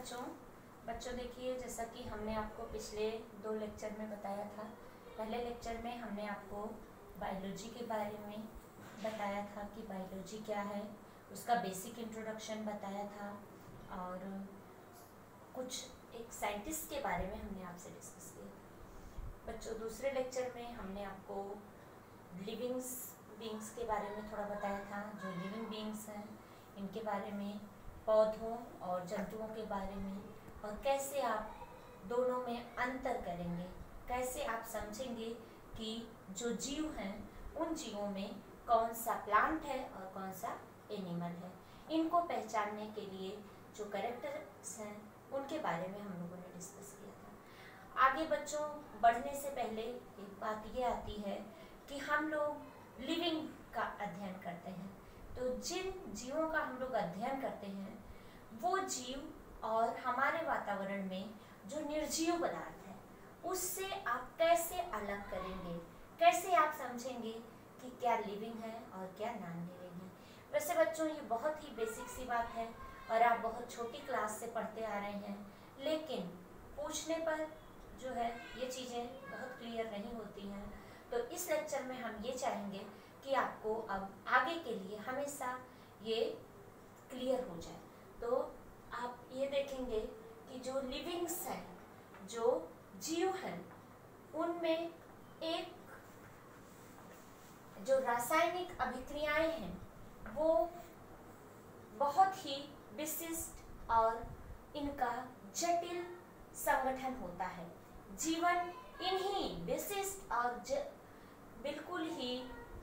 बच्चों बच्चों देखिए, जैसा कि हमने आपको पिछले 2 लेक्चर में बताया था। पहले लेक्चर में हमने आपको बायोलॉजी के बारे में बताया था कि बायोलॉजी क्या है, उसका बेसिक इंट्रोडक्शन बताया था और कुछ एक साइंटिस्ट के बारे में हमने आपसे डिस्कस किया। बच्चों दूसरे लेक्चर में हमने आपको लिविंग बींग्स के बारे में थोड़ा बताया था। जो लिविंग बींग्स हैं इनके बारे में, पौधों और जंतुओं के बारे में, और कैसे आप दोनों में अंतर करेंगे, कैसे आप समझेंगे कि जो जीव हैं उन जीवों में कौन सा प्लांट है और कौन सा एनिमल है। इनको पहचानने के लिए जो कैरेक्टर्स हैं उनके बारे में हम लोगों ने डिस्कस किया था। आगे बच्चों बढ़ने से पहले एक बात ये आती है कि हम लोग लिविंग का अध्ययन करते हैं, तो जिन जीवों का हम लोग अध्ययन करते हैं वो जीव और हमारे वातावरण में जो निर्जीव पदार्थ है उससे आप कैसे अलग करेंगे, कैसे आप समझेंगे कि क्या लिविंग है और क्या नॉन लिविंग है। वैसे बच्चों ये बहुत ही बेसिक सी बात है और आप बहुत छोटी क्लास से पढ़ते आ रहे हैं, लेकिन पूछने पर जो है ये चीज़ें बहुत क्लियर नहीं होती हैं। तो इस लेक्चर में हम ये चाहेंगे कि आपको अब आगे के लिए हमेशा ये क्लियर हो जाए। तो आप ये देखेंगे कि जो लिविंग्स हैं, जो जीव हैं, उनमें एक जो रासायनिक अभिक्रियाएं हैं वो बहुत ही विशिष्ट और इनका जटिल संगठन होता है। जीवन इन्हीं विशिष्ट और बिल्कुल ही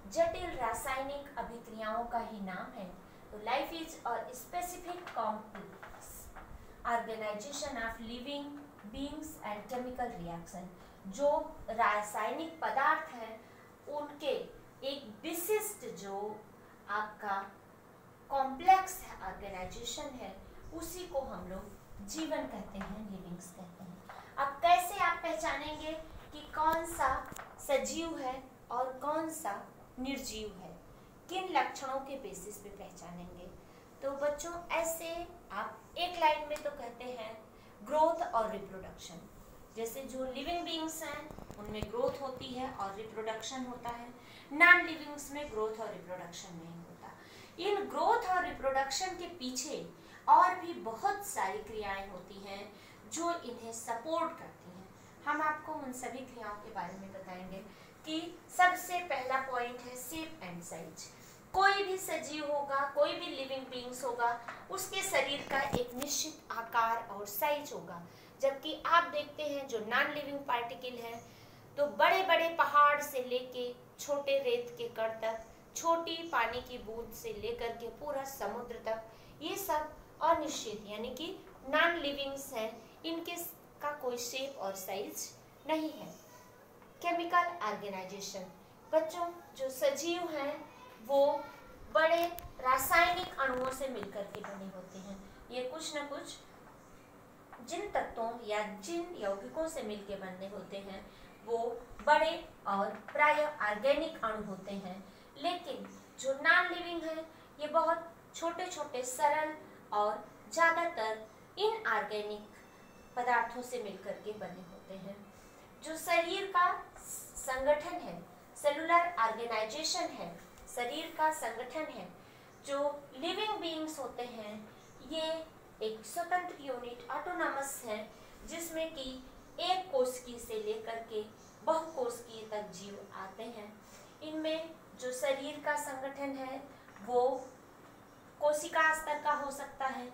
जटिल रासायनिक अभिक्रियाओं का ही नाम है। तो life is a specific complex organization of living beings and chemical reaction. जो रासायनिक पदार्थ हैं उनके एक विशिष्ट जो आपका कॉम्प्लेक्स है, ऑर्गेनाइजेशन है, उसी को हम लोग जीवन कहते हैं, लिविंग्स कहते हैं। अब कैसे आप पहचानेंगे कि कौन सा सजीव है और कौन सा निर्जीव है, किन लक्षणों के बेसिस पे पहचानेंगे। तो बच्चों ऐसे आप एक लाइन में तो कहते हैं ग्रोथ और रिप्रोडक्शन। जैसे जो लिविंग बीइंग्स हैं उनमें ग्रोथ होती है और रिप्रोडक्शन होता है, नॉन लिविंग्स में ग्रोथ और रिप्रोडक्शन नहीं होता। इन ग्रोथ और रिप्रोडक्शन के पीछे और भी बहुत सारी क्रियाएं होती हैं जो इन्हें सपोर्ट करती हैं। हम आपको उन सभी क्रियाओं के बारे में बताएंगे कि सबसे पहला पॉइंट है शेप एंड साइज। कोई भी सजीव होगा, कोई भी लिविंग बीइंग्स होगा, उसके शरीर का एक निश्चित आकार और साइज होगा। जबकि आप देखते हैं जो नॉन लिविंग पार्टिकल है तो बड़े बड़े पहाड़ से लेके छोटे रेत के कण तक, छोटी पानी की बूंद से लेकर के पूरा समुद्र तक, ये सब अनिश्चित यानी कि नॉन लिविंग्स हैं, इनके का कोई शेप और साइज नहीं है। केमिकल ऑर्गेनाइजेशन, बच्चों जो सजीव हैं वो बड़े रासायनिक अणुओं से मिलकर के बने होते हैं। ये कुछ न कुछ जिन तत्वों या जिन यौगिकों से मिलकर बने होते हैं वो बड़े और प्राय ऑर्गेनिक अणु होते हैं। लेकिन जो नॉन लिविंग है ये बहुत छोटे छोटे सरल और ज़्यादातर इनऑर्गेनिक पदार्थों से मिलकर के बने होते हैं। जो शरीर का संगठन है, सेलुलर ऑर्गेनाइजेशन है, शरीर का संगठन है, जो लिविंग बीइंग्स होते हैं ये एक स्वतंत्र यूनिट ऑटोनॉमस है, जिसमें कि एक कोशिकीय से लेकर के बहुकोशिकीय तक जीव आते हैं। इनमें जो शरीर का संगठन है वो कोशिका स्तर का हो सकता है,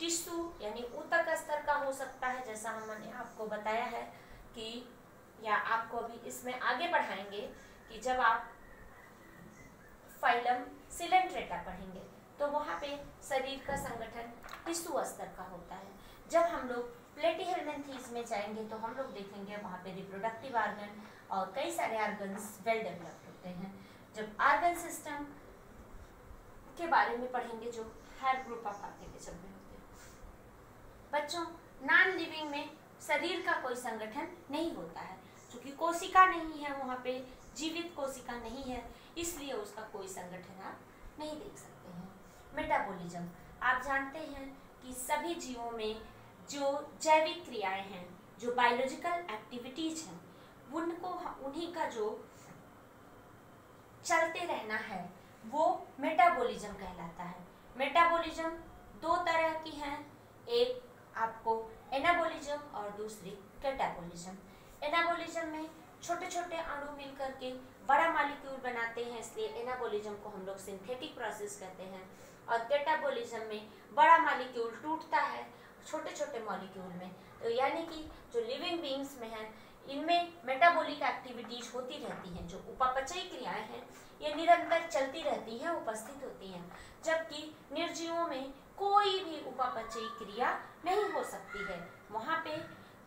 टिश्यू यानी ऊतक स्तर का हो सकता है, जैसा हमने आपको बताया है कि या आपको अभी इसमें आगे बढ़ाएंगे कि जब आप फाइलम सिलेंट्रेटा पढ़ेंगे तो वहाँ पे शरीर का संगठन टिश्यू स्तर का होता है। जब हम लोग प्लेटीहेल्मिन्थीज में जाएंगे तो हम लोग देखेंगे वहाँ पे रिप्रोडक्टिव ऑर्गन और कई सारे ऑर्गन्स वेल डेवलप्ड होते हैं। जब ऑर्गन सिस्टम के बारे में पढ़ेंगे जो हायर ग्रुप ऑफ ऑर्गेनिज्म में होते हैं। बच्चों नॉन लिविंग में शरीर का कोई संगठन नहीं होता है, क्योंकि कोशिका नहीं है, वहाँ पे जीवित कोशिका नहीं है, इसलिए उसका कोई संगठन आप नहीं देख सकते हैं। मेटाबॉलिज्म, आप जानते हैं कि सभी जीवों में जो जैविक क्रियाएं हैं, जो बायोलॉजिकल एक्टिविटीज हैं, उनको उन्हीं का जो चलते रहना है वो मेटाबॉलिज्म कहलाता है। मेटाबॉलिज्म दो तरह की हैं, एक आपको एनाबॉलिज्म और दूसरी कैटाबॉलिज्म। एनाबॉलिज्म में छोटे छोटे अणु मिलकर के बड़ा मॉलिक्यूल बनाते हैं, इसलिए एनाबॉलिज्म को हम लोग सिंथेटिक प्रोसेस कहते हैं। और कैटाबॉलिज्म में बड़ा मॉलिक्यूल टूटता है छोटे छोटे मॉलिक्यूल में। तो यानी कि जो लिविंग बीइंग्स में है, इनमें मेटाबॉलिक एक्टिविटीज होती रहती हैं। जो उपापचयी क्रियाएं हैं ये निरंतर चलती रहती हैं, उपस्थित होती हैं, जबकि निर्जीवों में कोई भी उपापचयी क्रिया नहीं हो सकती है। वहाँ पे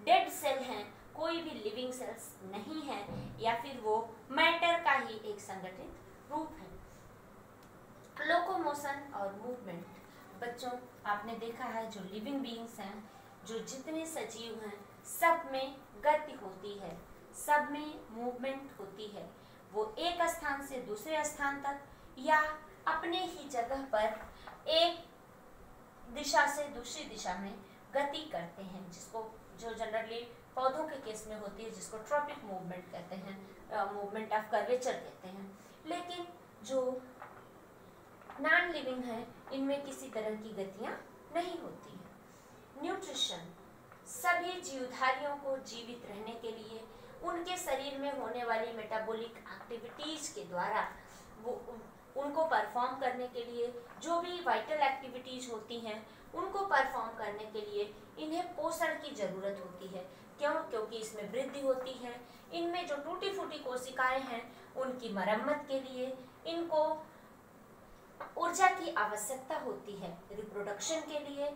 डेड सेल हैं, कोई भी लिविंग सेल्स नहीं है, या फिर वो मैटर का ही एक संगठित रूप है। लोकोमोशन और मूवमेंट, बच्चों आपने देखा है जो लिविंग बीइंग्स हैं, जो जितने सजीव हैं, सब में गति होती है, सब में मूवमेंट होती है। वो एक स्थान से दूसरे स्थान तक या अपने ही जगह पर एक दिशा से दूसरी दिशा में गति करते हैं, जिसको जो जनरली पौधों के केस में होती है, जिसको ट्रॉपिक मूवमेंट कहते हैं, मूवमेंट ऑफ कर्वेचर कहते हैं। लेकिन जो नॉन लिविंग है, इनमें किसी तरह की गतियां नहीं होती हैं। न्यूट्रिशन, सभी जीवधारियों को जीवित रहने के लिए उनके शरीर में होने वाली मेटाबॉलिक एक्टिविटीज के द्वारा वो उनको परफॉर्म करने के लिए, जो भी वाइटल एक्टिविटीज होती हैं उनको परफॉर्म करने के लिए इन्हें पोषण की जरूरत होती है। क्यों? क्योंकि इसमें वृद्धि होती है। इनमें जो टूटी फूटी कोशिकाएं हैं उनकी मरम्मत के लिए इनको ऊर्जा की आवश्यकता होती है। रिप्रोडक्शन के लिए,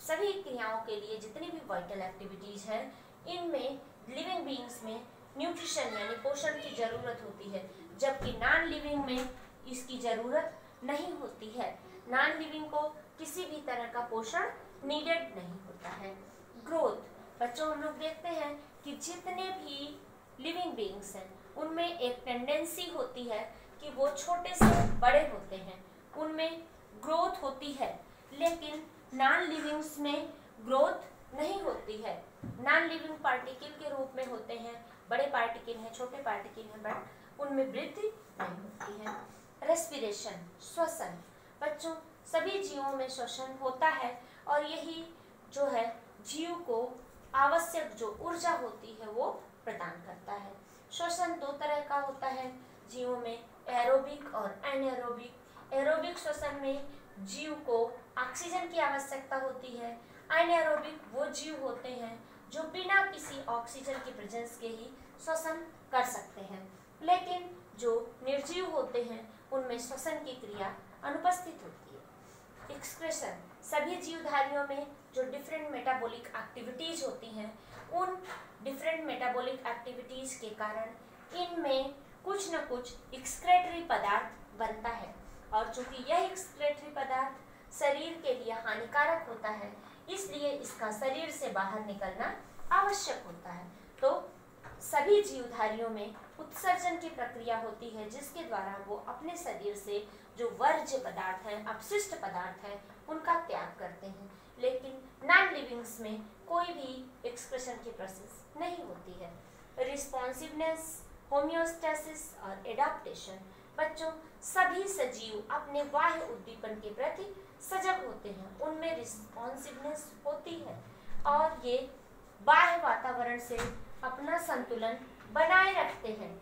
सभी क्रियाओं के लिए, जितनी भी वाइटल एक्टिविटीज है, इनमें लिविंग बीइंग्स में न्यूट्रिशन यानी पोषण की जरूरत होती है, जबकि नॉन लिविंग में इसकी जरूरत नहीं होती है। नॉन लिविंग को किसी भी तरह का पोषण नीडेड नहीं होता है। ग्रोथ, बच्चों हम लोग देखते हैं कि जितने भी लिविंग बीइंग्स हैं उनमें एक टेंडेंसी होती है कि वो छोटे से बड़े होते हैं, उनमें ग्रोथ होती है। लेकिन नॉन लिविंग्स में ग्रोथ नहीं होती है। नॉन लिविंग पार्टिकल के रूप में होते हैं, बड़े पार्टिकल हैं, छोटे पार्टिकल हैं, बट उनमें वृद्धि नहीं होती है। रेस्पिरेशन, श्वसन, बच्चों सभी जीवों में श्वसन होता है और यही जो है जीव को आवश्यक जो ऊर्जा होती है वो प्रदान करता है। श्वसन दो तरह का होता है जीवों में, एरोबिक और एनाएरोबिक। एरोबिक श्वसन में जीव को ऑक्सीजन की आवश्यकता होती है। एनाएरोबिक वो जीव होते हैं जो बिना किसी ऑक्सीजन की प्रेजेंस के ही श्वसन कर सकते हैं। लेकिन जो निर्जीव होते हैं उनमें श्वसन की क्रिया अनुपस्थित होती है। एक्सक्रेशन, सभी जीवधारियों में जो डिफरेंट मेटाबॉलिक एक्टिविटीज होती हैं, उन डिफरेंट मेटाबॉलिक एक्टिविटीज के कारण इनमें कुछ न कुछ एक्सक्रेटरी पदार्थ बनता है, और चूंकि यह एक्सक्रेटरी पदार्थ शरीर के लिए हानिकारक होता है, इसलिए इसका शरीर से बाहर निकलना आवश्यक होता है। तो सभी जीवधारियों में उत्सर्जन की प्रक्रिया होती है, जिसके द्वारा वो अपने शरीर से जो वर्ज्य पदार्थ है, अपशिष्ट पदार्थ है, उनका त्याग करते हैं। लेकिन नॉन लिविंग्स में कोई भी एक्सक्रेशन की प्रोसेस नहीं होती है। रिस्पॉन्सिवनेस, होम्योस्टेसिस और एडाप्टेशन, बच्चों सभी सजीव अपने बाह्य उद्दीपन के प्रति सजग होते हैं, उनमें रिस्पॉन्सिवनेस होती है और ये बाह्य वातावरण से अपना संतुलन बनाए रखते हैं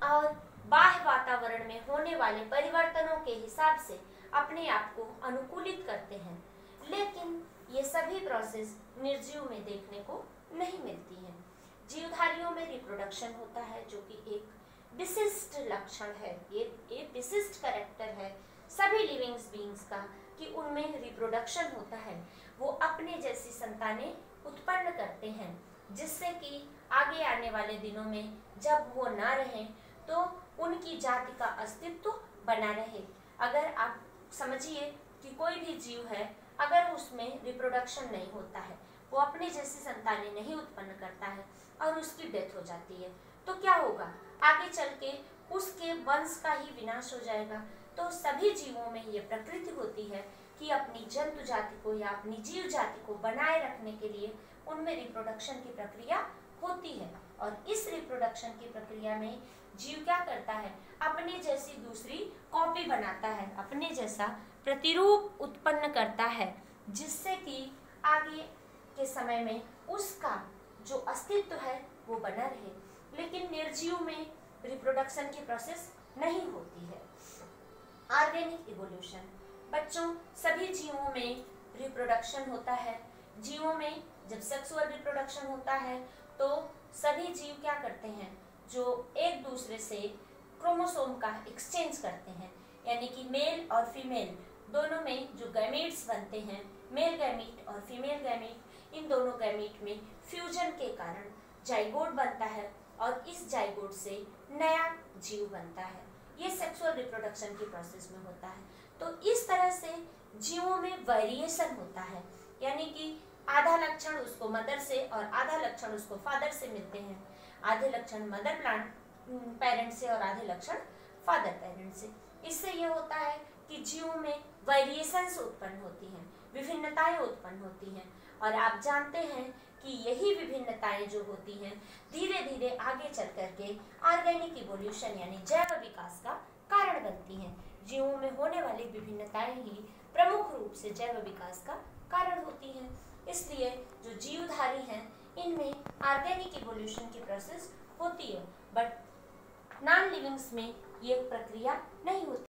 और बाह्य वातावरण में होने वाले परिवर्तनों के हिसाब से अपने आप को अनुकूलित करते हैं। लेकिन ये सभी प्रोसेस निर्जीव में देखने को नहीं मिलती हैं। जीवधारियों में रिप्रोडक्शन होता है, जो कि एक विशिष्ट लक्षण है, ये एक विशिष्ट कैरेक्टर है सभी लिविंग बीइंग्स का, कि उनमें रिप्रोडक्शन होता है। वो अपने जैसी संतानें उत्पन्न करते हैं, जिससे कि आगे आने वाले दिनों में जब वो ना रहें तो उनकी जाति का अस्तित्व बना रहे। अगर आप समझिए कि कोई भी जीव है, अगर उसमें रिप्रोडक्शन नहीं होता है, वो अपने जैसी संतानें नहीं उत्पन्न करता है और उसकी डेथ हो जाती है, तो क्या होगा? आगे चल के उसके वंश का ही विनाश हो जाएगा। तो सभी जीवों में ये प्रकृति होती है कि कि अपनी जंतु जाति को या अपनी जीव जाति को बनाए रखने के लिए उनमें रिप्रोडक्शन की प्रक्रिया होती है। और इस रिप्रोडक्शन की प्रक्रिया में जीव क्या करता है, अपने जैसी दूसरी कॉपी बनाता है, अपने जैसा प्रतिरूप उत्पन्न करता है, जिससे कि आगे के समय में उसका जो अस्तित्व है वो बना रहे। लेकिन निर्जीव में रिप्रोडक्शन की प्रोसेस नहीं होती है। ऑर्गेनिक इवोल्यूशन, बच्चों सभी जीवों में रिप्रोडक्शन होता है। जीवों में जब सेक्सुअल रिप्रोडक्शन होता है तो सभी जीव क्या करते हैं, जो एक दूसरे से क्रोमोसोम का एक्सचेंज करते हैं, यानी कि मेल और फीमेल दोनों में जो गैमीट्स बनते हैं, मेल गैमीट और फीमेल गैमीट, इन दोनों गैमीट में फ्यूजन के कारण जाइगोट बनता है और इस जाइगोट से नया जीव बनता है। ये सेक्सुअल रिप्रोडक्शन की प्रोसेस में होता है। तो इस तरह से जीवों में वेरिएशन होता है, यानी कि आधा लक्षण उसको मदर से और आधा लक्षण उसको फादर से मिलते हैं, आधे लक्षण मदर प्लांट पेरेंट से और आधे लक्षण फादर पेरेंट से। इससे यह होता है कि जीवों में वेरिएशंस उत्पन्न होती हैं, विभिन्नताएं उत्पन्न होती हैं। और आप जानते हैं कि यही विभिन्नताएं जो होती हैं धीरे धीरे आगे चल करके ऑर्गेनिक इवोल्यूशन यानी जैव विकास का कारण बनती हैं। जीवों में होने वाली विभिन्नताएं ही प्रमुख रूप से जैव विकास का कारण होती हैं। इसलिए जो जीवधारी हैं इनमें ऑर्गेनिक इवोल्यूशन की प्रोसेस होती है, बट नॉन लिविंग्स में ये प्रक्रिया नहीं होती।